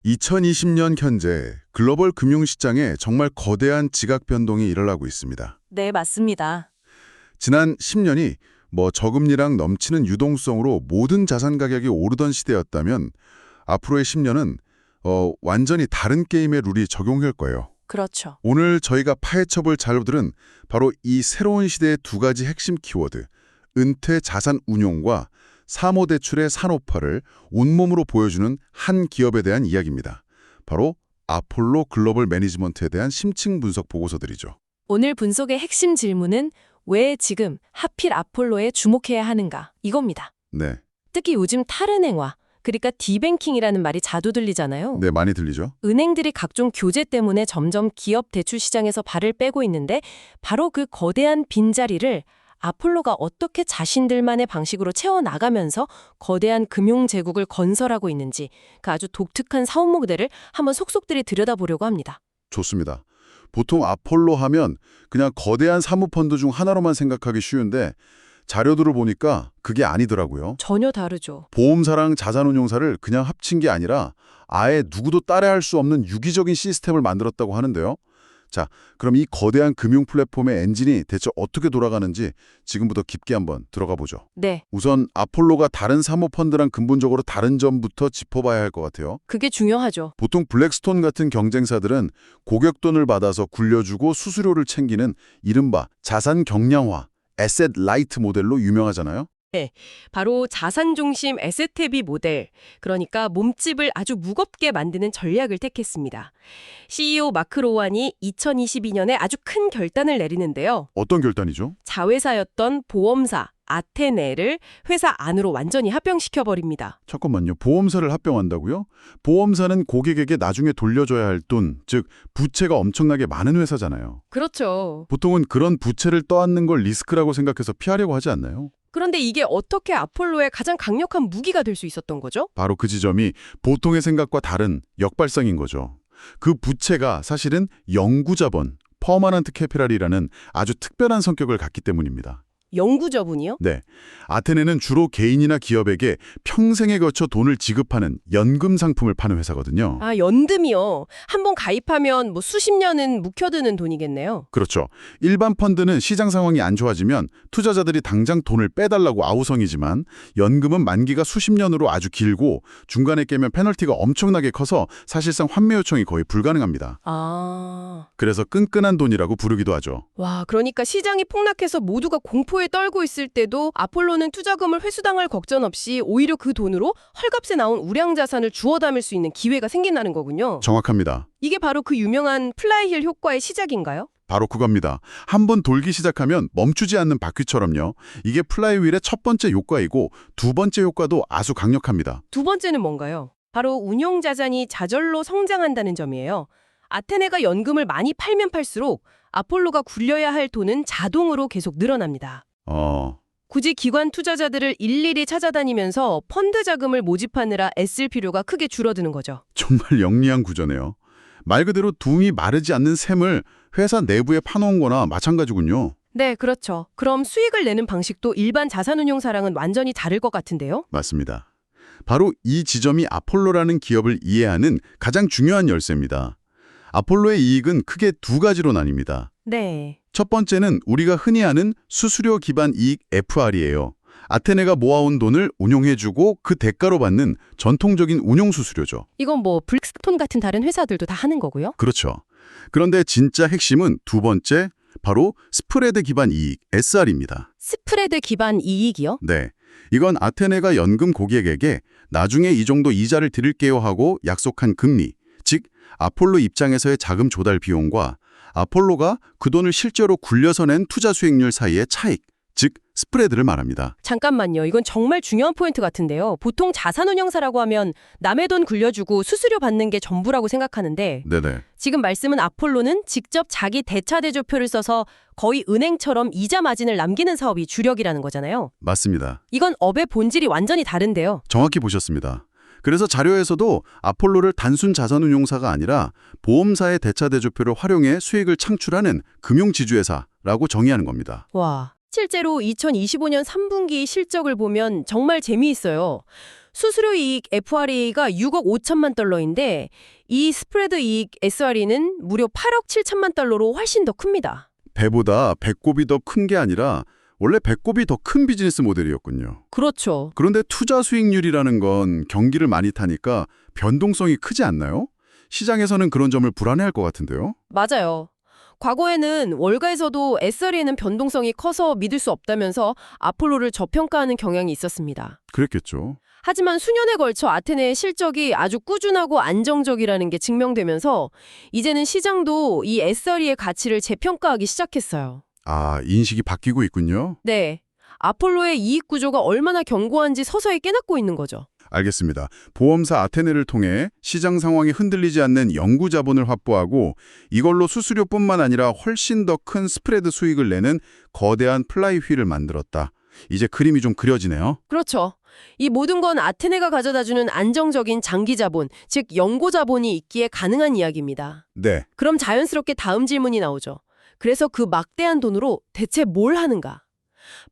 2020년 현재 글로벌 금융시장에 정말 거대한 지각 변동이 일어나고 있습니다. 네, 맞습니다. 지난 10년이 저금리랑 넘치는 유동성으로 모든 자산 가격이 오르던 시대였다면 앞으로의 10년은 완전히 다른 게임의 룰이 적용할 거예요. 그렇죠. 오늘 저희가 파헤쳐볼 자료들은 바로 이 새로운 시대의 두 가지 핵심 키워드, 은퇴 자산 운용과 사모대출의 산업화를 온몸으로 보여주는 한 기업에 대한 이야기입니다. 바로 아폴로 글로벌 매니지먼트에 대한 심층 분석 보고서들이죠. 오늘 분석의 핵심 질문은 왜 지금 하필 아폴로에 주목해야 하는가 이겁니다. 네, 특히 요즘 탈은행화, 그러니까 디뱅킹이라는 말이 자주 들리잖아요. 네 많이 들리죠? 은행들이 각종 규제 때문에 점점 기업 대출 시장에서 발을 빼고 있는데 바로 그 거대한 빈자리를 아폴로가 어떻게 자신들만의 방식으로 채워나가면서 거대한 금융 제국을 건설하고 있는지 그 아주 독특한 사업 모델을 한번 속속들이 들여다보려고 합니다. 좋습니다. 보통 아폴로 하면 그냥 거대한 사모펀드 중 하나로만 생각하기 쉬운데 자료들을 보니까 그게 아니더라고요. 전혀 다르죠. 보험사랑 자산운용사를 그냥 합친 게 아니라 아예 누구도 따라할 수 없는 유기적인 시스템을 만들었다고 하는데요. 자, 그럼 이 거대한 금융 플랫폼의 엔진이 대체 어떻게 돌아가는지 지금부터 깊게 한번 들어가 보죠. 네, 우선 아폴로가 다른 사모펀드랑 근본적으로 다른 점부터 짚어봐야 할 것 같아요. 그게 중요하죠. 보통 블랙스톤 같은 경쟁사들은 고객돈을 받아서 굴려주고 수수료를 챙기는 이른바 자산 경량화, 에셋 라이트 모델로 유명하잖아요. 바로 자산 중심 에셋-헤비 모델, 그러니까 몸집을 아주 무겁게 만드는 전략을 택했습니다. CEO 마크 로완이 2022년에 아주 큰 결단을 내리는데요. 어떤 결단이죠? 자회사였던 보험사 아테네를 회사 안으로 완전히 합병시켜버립니다. 잠깐만요. 보험사를 합병한다고요? 보험사는 고객에게 나중에 돌려줘야 할 돈, 즉 부채가 엄청나게 많은 회사잖아요. 그렇죠. 보통은 그런 부채를 떠안는 걸 리스크라고 생각해서 피하려고 하지 않나요? 그런데 이게 어떻게 아폴로의 가장 강력한 무기가 될 수 있었던 거죠? 바로 그 지점이 보통의 생각과 다른 역발상인 거죠. 그 부채가 사실은 영구자본, 퍼머넌트 캐피탈이라는 아주 특별한 성격을 갖기 때문입니다. 영구저분이요? 네, 아테네는 주로 개인이나 기업에게 평생에 걸쳐 돈을 지급하는 연금 상품을 파는 회사거든요. 아, 연금이요. 한번 가입하면 수십 년은 묵혀두는 돈이겠네요. 그렇죠. 일반 펀드는 시장 상황이 안 좋아지면 투자자들이 당장 돈을 빼달라고 아우성이지만 연금은 만기가 수십 년으로 아주 길고 중간에 깨면 페널티가 엄청나게 커서 사실상 환매 요청이 거의 불가능합니다. 아, 그래서 끈끈한 돈이라고 부르기도 하죠. 와, 그러니까 시장이 폭락해서 모두가 공포에 떨고 있을 때도 아폴로는 투자금을 회수당할 걱정 없이 오히려 그 돈으로 헐값에 나온 우량 자산을 주워 담을 수 있는 기회가 생긴다는 거군요. 정확합니다. 이게 바로 그 유명한 플라이힐 효과의 시작인가요? 바로 그겁니다. 한번 돌기 시작하면 멈추지 않는 바퀴처럼요. 이게 플라이휠의 첫 번째 효과이고 두 번째 효과도 아주 강력합니다. 두 번째는 뭔가요? 바로 운용 자산이 자절로 성장한다는 점이에요. 아테네가 연금을 많이 팔면 팔수록 아폴로가 굴려야 할 돈은 자동으로 계속 늘어납니다. 굳이 기관 투자자들을 일일이 찾아다니면서 펀드 자금을 모집하느라 애쓸 필요가 크게 줄어드는 거죠. 정말 영리한 구조네요. 말 그대로 둥이 마르지 않는 셈을 회사 내부에 파놓은 거나 마찬가지군요. 네, 그렇죠. 그럼 수익을 내는 방식도 일반 자산운용사랑은 완전히 다를 것 같은데요? 맞습니다. 바로 이 지점이 아폴로라는 기업을 이해하는 가장 중요한 열쇠입니다. 아폴로의 이익은 크게 두 가지로 나뉩니다. 네. 첫 번째는 우리가 흔히 아는 수수료 기반 이익 FR이에요. 아테네가 모아온 돈을 운용해주고 그 대가로 받는 전통적인 운용 수수료죠. 이건 블랙스톤 같은 다른 회사들도 다 하는 거고요? 그렇죠. 그런데 진짜 핵심은 두 번째, 바로 스프레드 기반 이익 SR입니다. 스프레드 기반 이익이요? 네. 이건 아테네가 연금 고객에게 나중에 이 정도 이자를 드릴게요 하고 약속한 금리, 즉 아폴로 입장에서의 자금 조달 비용과 아폴로가 그 돈을 실제로 굴려서 낸 투자 수익률 사이의 차익, 즉 스프레드를 말합니다. 잠깐만요. 이건 정말 중요한 포인트 같은데요. 보통 자산운용사라고 하면 남의 돈 굴려주고 수수료 받는 게 전부라고 생각하는데 네네. 지금 말씀은 아폴로는 직접 자기 대차대조표를 써서 거의 은행처럼 이자 마진을 남기는 사업이 주력이라는 거잖아요. 맞습니다. 이건 업의 본질이 완전히 다른데요. 정확히 보셨습니다. 그래서 자료에서도 아폴로를 단순 자산운용사가 아니라 보험사의 대차대조표를 활용해 수익을 창출하는 금융지주회사라고 정의하는 겁니다. 와, 실제로 2025년 3분기 실적을 보면 정말 재미있어요. 수수료 이익 FRA가 6억 5천만 달러인데 이 스프레드 이익 SRE는 무려 8억 7천만 달러로 훨씬 더 큽니다. 배보다 배꼽이 더 큰 게 아니라 원래 배꼽이 더 큰 비즈니스 모델이었군요. 그렇죠. 그런데 투자 수익률이라는 건 경기를 많이 타니까 변동성이 크지 않나요? 시장에서는 그런 점을 불안해할 것 같은데요. 맞아요. 과거에는 월가에서도 SRE는 변동성이 커서 믿을 수 없다면서 아폴로를 저평가하는 경향이 있었습니다. 그랬겠죠. 하지만 수년에 걸쳐 아테네의 실적이 아주 꾸준하고 안정적이라는 게 증명되면서 이제는 시장도 이 SRE의 가치를 재평가하기 시작했어요. 아, 인식이 바뀌고 있군요. 네. 아폴로의 이익 구조가 얼마나 견고한지 서서히 깨닫고 있는 거죠. 알겠습니다. 보험사 아테네를 통해 시장 상황이 흔들리지 않는 연구 자본을 확보하고 이걸로 수수료뿐만 아니라 훨씬 더 큰 스프레드 수익을 내는 거대한 플라이휠을 만들었다. 이제 그림이 좀 그려지네요. 그렇죠. 이 모든 건 아테네가 가져다주는 안정적인 장기 자본, 즉 연고 자본이 있기에 가능한 이야기입니다. 네. 그럼 자연스럽게 다음 질문이 나오죠. 그래서 그 막대한 돈으로 대체 뭘 하는가?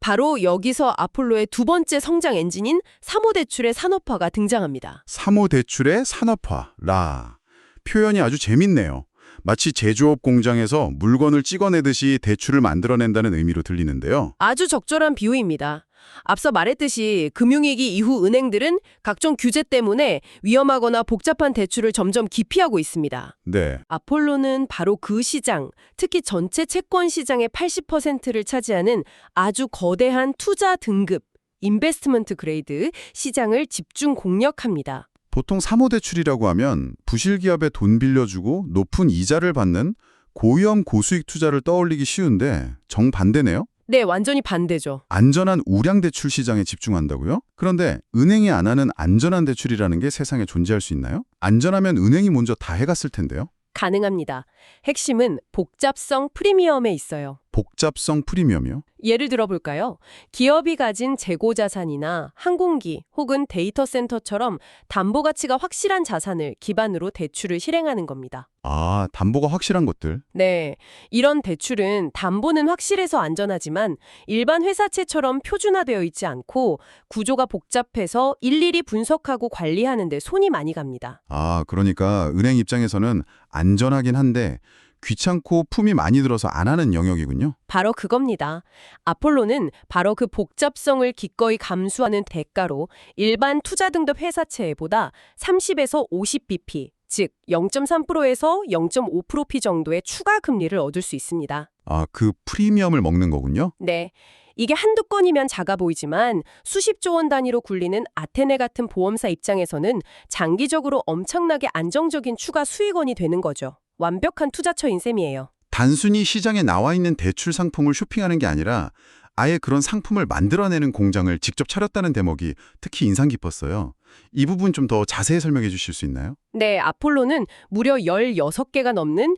바로 여기서 아폴로의 두 번째 성장 엔진인 사모대출의 산업화가 등장합니다. 사모대출의 산업화라. 표현이 아주 재밌네요. 마치 제조업 공장에서 물건을 찍어내듯이 대출을 만들어낸다는 의미로 들리는데요. 아주 적절한 비유입니다. 앞서 말했듯이 금융위기 이후 은행들은 각종 규제 때문에 위험하거나 복잡한 대출을 점점 기피하고 있습니다. 네. 아폴로는 바로 그 시장, 특히 전체 채권 시장의 80%를 차지하는 아주 거대한 투자 등급, 인베스트먼트 그레이드 시장을 집중 공략합니다. 보통 사모대출이라고 하면 부실기업에 돈 빌려주고 높은 이자를 받는 고위험 고수익 투자를 떠올리기 쉬운데 정반대네요. 네, 완전히 반대죠. 안전한 우량 대출 시장에 집중한다고요? 그런데 은행이 안 하는 안전한 대출이라는 게 세상에 존재할 수 있나요? 안전하면 은행이 먼저 다 해갔을 텐데요. 가능합니다. 핵심은 복잡성 프리미엄에 있어요. 복잡성 프리미엄이요? 예를 들어볼까요? 기업이 가진 재고자산이나 항공기 혹은 데이터 센터처럼 담보 가치가 확실한 자산을 기반으로 대출을 실행하는 겁니다. 아, 담보가 확실한 것들. 네, 이런 대출은 담보는 확실해서 안전하지만 일반 회사채처럼 표준화되어 있지 않고 구조가 복잡해서 일일이 분석하고 관리하는 데 손이 많이 갑니다. 아, 그러니까 은행 입장에서는 안전하긴 한데 귀찮고 품이 많이 들어서 안 하는 영역이군요. 바로 그겁니다. 아폴로는 바로 그 복잡성을 기꺼이 감수하는 대가로 일반 투자 등급 회사채보다 30에서 50bp, 즉 0.3%에서 0.5%피 정도의 추가 금리를 얻을 수 있습니다. 아, 그 프리미엄을 먹는 거군요? 네. 이게 한두 건이면 작아 보이지만 수십조 원 단위로 굴리는 아테네 같은 보험사 입장에서는 장기적으로 엄청나게 안정적인 추가 수익원이 되는 거죠. 완벽한 투자처인 셈이에요. 단순히 시장에 나와 있는 대출 상품을 쇼핑하는 게 아니라 아예 그런 상품을 만들어내는 공장을 직접 차렸다는 대목이 특히 인상 깊었어요. 이 부분 좀 더 자세히 설명해 주실 수 있나요? 네, 아폴로는 무려 16개가 넘는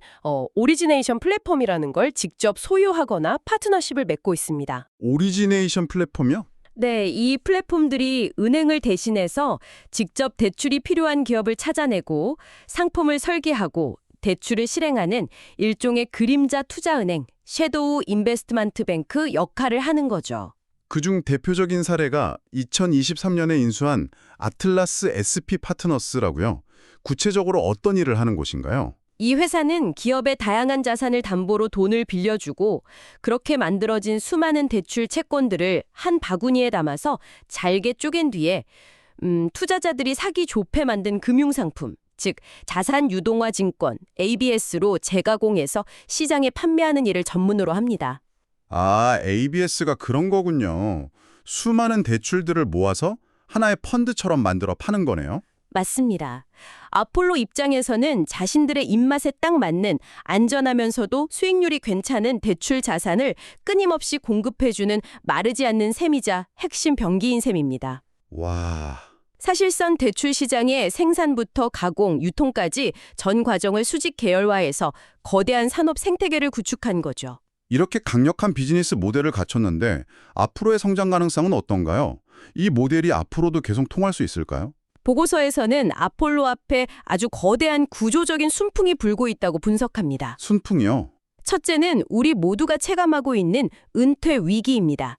오리지네이션 플랫폼이라는 걸 직접 소유하거나 파트너십을 맺고 있습니다. 오리지네이션 플랫폼이요? 네, 이 플랫폼들이 은행을 대신해서 직접 대출이 필요한 기업을 찾아내고 상품을 설계하고 대출을 실행하는 일종의 그림자 투자은행, 섀도우 인베스트먼트 뱅크 역할을 하는 거죠. 그중 대표적인 사례가 2023년에 인수한 아틀라스 SP 파트너스라고요. 구체적으로 어떤 일을 하는 곳인가요? 이 회사는 기업의 다양한 자산을 담보로 돈을 빌려주고 그렇게 만들어진 수많은 대출 채권들을 한 바구니에 담아서 잘게 쪼갠 뒤에 투자자들이 사기 좋게 만든 금융상품, 즉 자산 유동화 증권, ABS로 재가공해서 시장에 판매하는 일을 전문으로 합니다. 아, ABS가 그런 거군요. 수많은 대출들을 모아서 하나의 펀드처럼 만들어 파는 거네요. 맞습니다. 아폴로 입장에서는 자신들의 입맛에 딱 맞는 안전하면서도 수익률이 괜찮은 대출 자산을 끊임없이 공급해주는 마르지 않는 셈이자 핵심 병기인 셈입니다. 와... 사실상 대출 시장의 생산부터 가공, 유통까지 전 과정을 수직 계열화해서 거대한 산업 생태계를 구축한 거죠. 이렇게 강력한 비즈니스 모델을 갖췄는데 앞으로의 성장 가능성은 어떤가요? 이 모델이 앞으로도 계속 통할 수 있을까요? 보고서에서는 아폴로 앞에 아주 거대한 구조적인 순풍이 불고 있다고 분석합니다. 순풍이요? 첫째는 우리 모두가 체감하고 있는 은퇴 위기입니다.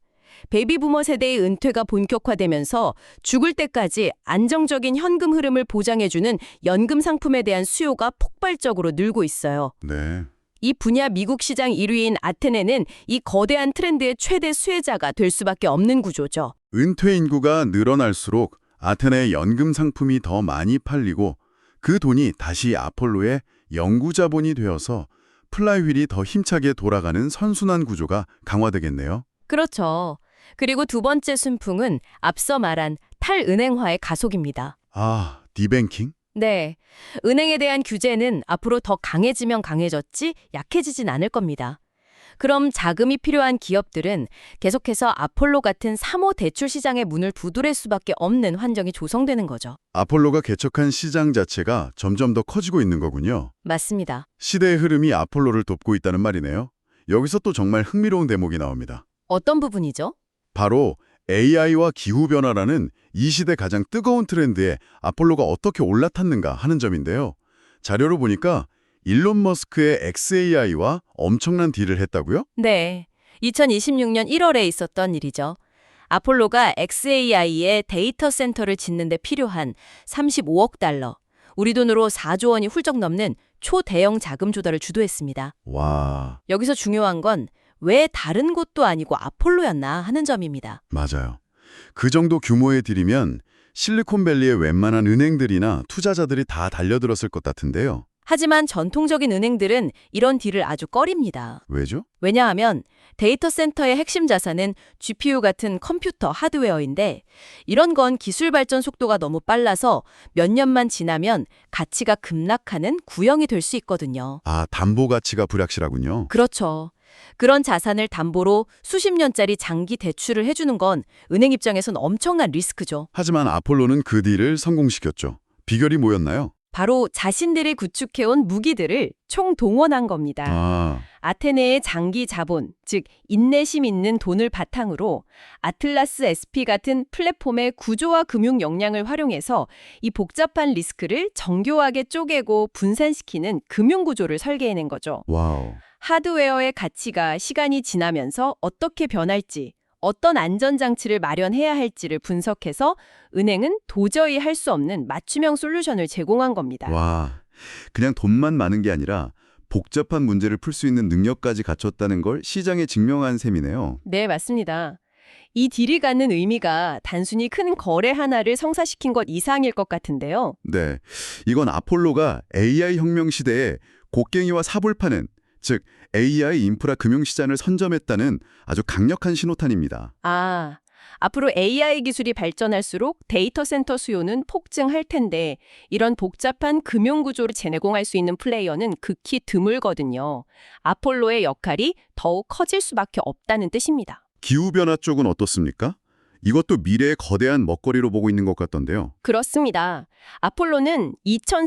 베이비부머 세대의 은퇴가 본격화되면서 죽을 때까지 안정적인 현금 흐름을 보장해주는 연금 상품에 대한 수요가 폭발적으로 늘고 있어요. 네. 이 분야 미국 시장 1위인 아테네는 이 거대한 트렌드의 최대 수혜자가 될 수밖에 없는 구조죠. 은퇴 인구가 늘어날수록 아테네의 연금 상품이 더 많이 팔리고 그 돈이 다시 아폴로의 연구 자본이 되어서 플라이휠이 더 힘차게 돌아가는 선순환 구조가 강화되겠네요. 그렇죠. 그리고 두 번째 순풍은 앞서 말한 탈은행화의 가속입니다. 아, 디뱅킹? 네. 은행에 대한 규제는 앞으로 더 강해지면 강해졌지 약해지진 않을 겁니다. 그럼 자금이 필요한 기업들은 계속해서 아폴로 같은 3호 대출 시장의 문을 두드릴 수밖에 없는 환경이 조성되는 거죠. 아폴로가 개척한 시장 자체가 점점 더 커지고 있는 거군요. 맞습니다. 시대의 흐름이 아폴로를 돕고 있다는 말이네요. 여기서 또 정말 흥미로운 대목이 나옵니다. 어떤 부분이죠? 바로 AI와 기후변화라는 이 시대 가장 뜨거운 트렌드에 아폴로가 어떻게 올라탔는가 하는 점인데요. 자료를 보니까 일론 머스크의 xAI와 엄청난 딜을 했다고요? 네. 2026년 1월에 있었던 일이죠. 아폴로가 xAI의 데이터 센터를 짓는 데 필요한 35억 달러, 우리 돈으로 4조 원이 훌쩍 넘는 초대형 자금 조달을 주도했습니다. 와, 여기서 중요한 건 왜 다른 곳도 아니고 아폴로였나 하는 점입니다. 맞아요. 그 정도 규모의 딜이면 실리콘밸리의 웬만한 은행들이나 투자자들이 다 달려들었을 것 같은데요. 하지만 전통적인 은행들은 이런 딜을 아주 꺼립니다. 왜죠? 왜냐하면 데이터 센터의 핵심 자산은 GPU 같은 컴퓨터 하드웨어인데 이런 건 기술 발전 속도가 너무 빨라서 몇 년만 지나면 가치가 급락하는 구형이 될 수 있거든요. 아, 담보 가치가 불확실하군요. 그렇죠. 그런 자산을 담보로 수십 년짜리 장기 대출을 해주는 건 은행 입장에선 엄청난 리스크죠. 하지만 아폴로는 그 딜을 성공시켰죠. 비결이 뭐였나요? 바로 자신들이 구축해온 무기들을 총동원한 겁니다. 아, 아테네의 장기 자본, 즉 인내심 있는 돈을 바탕으로 아틀라스 SP 같은 플랫폼의 구조와 금융 역량을 활용해서 이 복잡한 리스크를 정교하게 쪼개고 분산시키는 금융 구조를 설계해낸 거죠. 와우. 하드웨어의 가치가 시간이 지나면서 어떻게 변할지, 어떤 안전장치를 마련해야 할지를 분석해서 은행은 도저히 할 수 없는 맞춤형 솔루션을 제공한 겁니다. 와, 그냥 돈만 많은 게 아니라 복잡한 문제를 풀 수 있는 능력까지 갖췄다는 걸 시장에 증명한 셈이네요. 네, 맞습니다. 이 딜이 갖는 의미가 단순히 큰 거래 하나를 성사시킨 것 이상일 것 같은데요. 네, 이건 아폴로가 AI 혁명 시대에 곡괭이와 삽을 파는, 즉 AI 인프라 금융시장을 선점했다는 아주 강력한 신호탄입니다. 아, 앞으로 AI 기술이 발전할수록 데이터 센터 수요는 폭증할 텐데 이런 복잡한 금융 구조를 제공할 수 있는 플레이어는 극히 드물거든요. 아폴로의 역할이 더욱 커질 수밖에 없다는 뜻입니다. 기후변화 쪽은 어떻습니까? 이것도 미래의 거대한 먹거리로 보고 있는 것 같던데요. 그렇습니다. 아폴로는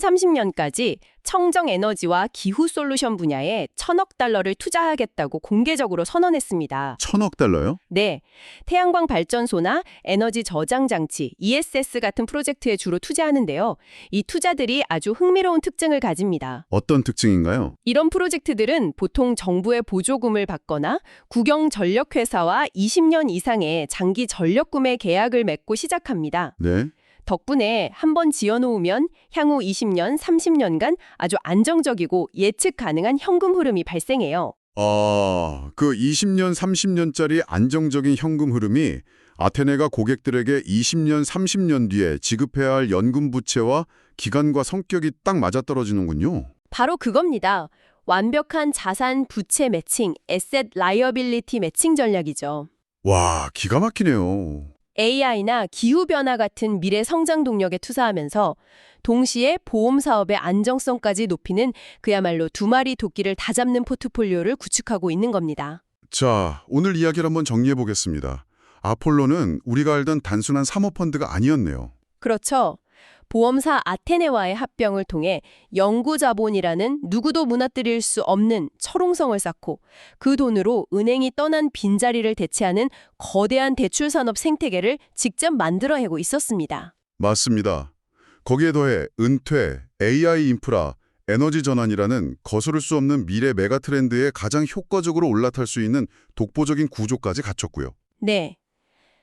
2030년까지 청정 에너지와 기후 솔루션 분야에 1,000억 달러를 투자하겠다고 공개적으로 선언했습니다. 1,000억 달러요? 네, 태양광 발전소나 에너지 저장 장치, ESS 같은 프로젝트에 주로 투자하는데요. 이 투자들이 아주 흥미로운 특징을 가집니다. 어떤 특징인가요? 이런 프로젝트들은 보통 정부의 보조금을 받거나 국영 전력회사와 20년 이상의 장기 전력 구매 계약을 맺고 시작합니다. 네. 덕분에 한번 지어놓으면 향후 20년, 30년간 아주 안정적이고 예측 가능한 현금 흐름이 발생해요. 아, 그 20년, 30년짜리 안정적인 현금 흐름이 아테네가 고객들에게 20년, 30년 뒤에 지급해야 할 연금 부채와 기간과 성격이 딱 맞아떨어지는군요. 바로 그겁니다. 완벽한 자산 부채 매칭, 에셋 라이어빌리티 매칭 전략이죠. 와, 기가 막히네요. AI나 기후변화 같은 미래 성장 동력에 투자하면서 동시에 보험 사업의 안정성까지 높이는 그야말로 두 마리 토끼를 다 잡는 포트폴리오를 구축하고 있는 겁니다. 자, 오늘 이야기를 한번 정리해 보겠습니다. 아폴로는 우리가 알던 단순한 사모펀드가 아니었네요. 그렇죠. 보험사 아테네와의 합병을 통해 연구자본이라는 누구도 무너뜨릴 수 없는 철옹성을 쌓고 그 돈으로 은행이 떠난 빈자리를 대체하는 거대한 대출산업 생태계를 직접 만들어내고 있었습니다. 맞습니다. 거기에 더해 은퇴, AI 인프라, 에너지 전환이라는 거스를 수 없는 미래 메가 트렌드에 가장 효과적으로 올라탈 수 있는 독보적인 구조까지 갖췄고요. 네.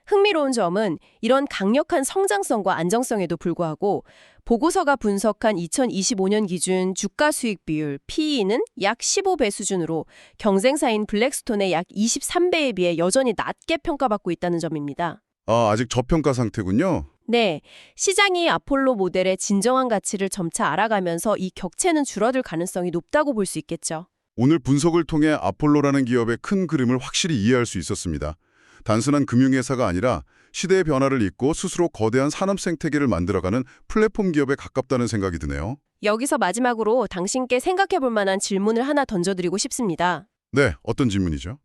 흥미로운 점은 이런 강력한 성장성과 안정성에도 불구하고 보고서가 분석한 2025년 기준 주가 수익 비율 PE는 약 15배 수준으로 경쟁사인 블랙스톤의 약 23배에 비해 여전히 낮게 평가받고 있다는 점입니다. 아직 저평가 상태군요. 네, 시장이 아폴로 모델의 진정한 가치를 점차 알아가면서 이 격차는 줄어들 가능성이 높다고 볼 수 있겠죠. 오늘 분석을 통해 아폴로라는 기업의 큰 그림을 확실히 이해할 수 있었습니다. 단순한 금융회사가 아니라 시대의 변화를 잇고 스스로 거대한 산업 생태계를 만들어가는 플랫폼 기업에 가깝다는 생각이 드네요. 여기서 마지막으로 당신께 생각해 볼 만한 질문을 하나 던져드리고 싶습니다. 네, 어떤 질문이죠?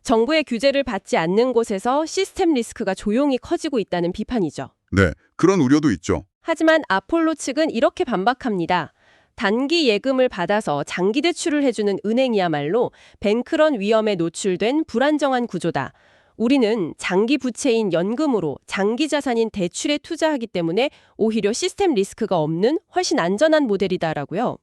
정부의 규제를 받지 않는 곳에서 시스템 리스크가 조용히 커지고 있다는 비판이죠. 네, 그런 우려도 있죠. 하지만 아폴로 측은 이렇게 반박합니다. 단기 예금을 받아서 장기 대출을 해주는 은행이야말로 뱅크런 위험에 노출된 불안정한 구조다. 우리는 장기 부채인 연금으로 장기 자산인 대출에 투자하기 때문에 오히려 시스템 리스크가 없는 훨씬 안전한 모델이다라고요.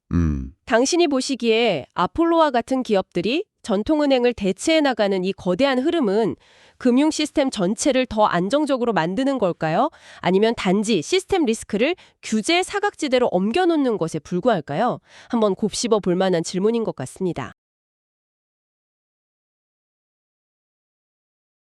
당신이 보시기에 아폴로와 같은 기업들이 전통은행을 대체해 나가는 이 거대한 흐름은 금융 시스템 전체를 더 안정적으로 만드는 걸까요? 아니면 단지 시스템 리스크를 규제 사각지대로 옮겨놓는 것에 불과할까요? 한번 곱씹어 볼 만한 질문인 것 같습니다.